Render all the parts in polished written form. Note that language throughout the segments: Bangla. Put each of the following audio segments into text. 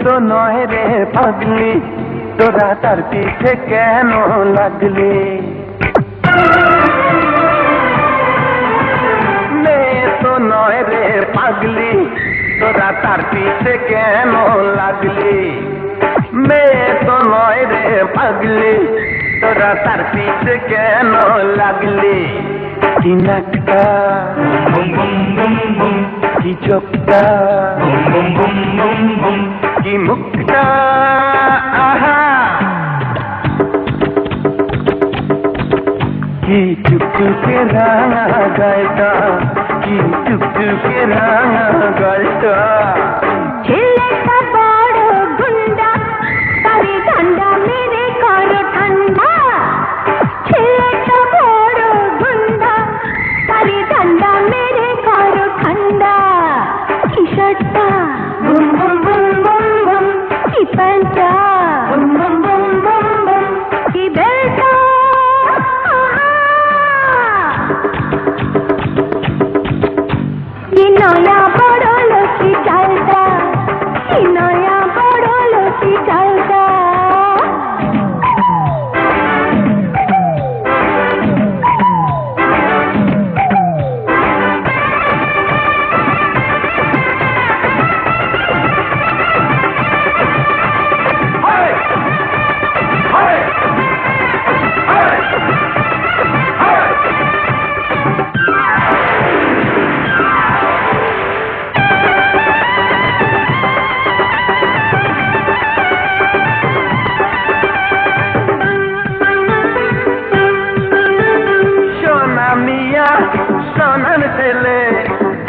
তো নয় রে পাগলি, তোরা তার পিঠে কেন লাগলি? মেয়ে তো নয় রে পাগলি, তোরা তার পিঠে কেন লাগলি? মেয়ে তো নয় রে পাগলি, তোরা তার পিঠে কেন লাগলি? কি নাকটা, কি চোখটা, কি মুখটা, আহা কি টুকটুকে রাঙা গালটা, কি টুকটুকে রাঙা গালটা। ছেলেটা বড় গুন্ডা, তারে ঠান্ডা মেরে করো ঠান্ডা। ছেলেটা বড় গুন্ডা, তারে ঠান্ডা মেরে করো ঠান্ডা। কি শার্টটা boom boom boom boom boom, কি প্যান্টটা boom boom boom boom boom, কি বেল্টটা কি নয়া বড় লক্ষ্মী চালটা, কি নয়া বড় লক্ষ্মী চালটা। সোনার ছেলে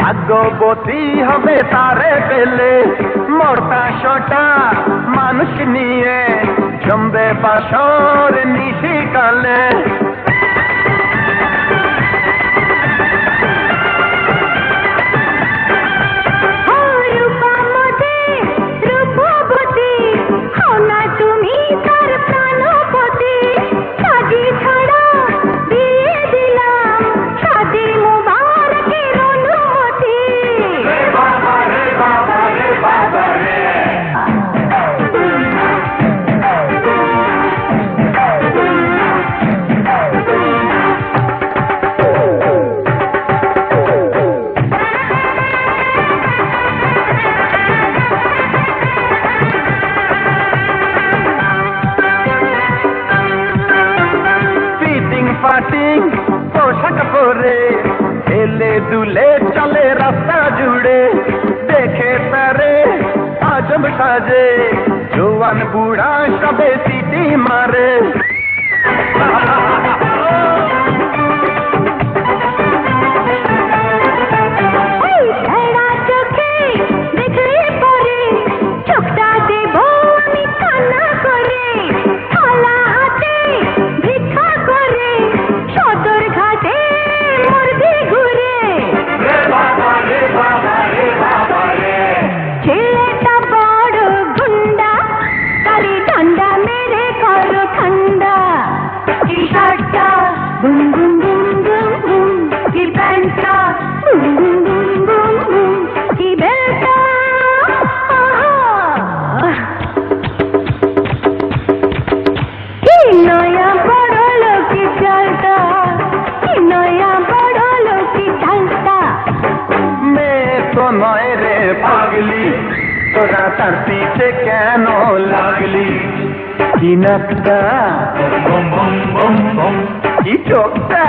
ভাগ্যবতী হবে তারে পেলে, মোটা সোটা মানুষ নিয়ে জমবে বাসর নিশিকালে। পোশাক পরে হেলে দুলে চলে রাস্তা জুড়ে, দেখে তারে আজব সাজে জোয়ান বুড়া সবে সিটি মারে। Boom boom boom boom boom, কি প্যান্টটা boom boom boom boom boom, কি বেল্টটা কি নয়া বড় লক্ষ্মী চালটা, কি নয়া বড় লক্ষ্মী চালটা। মেয়ে তো নয় রে পাগলি, তোরা তার পিঠে কেন লাগলি? কি নাকটা, কি চোখটা,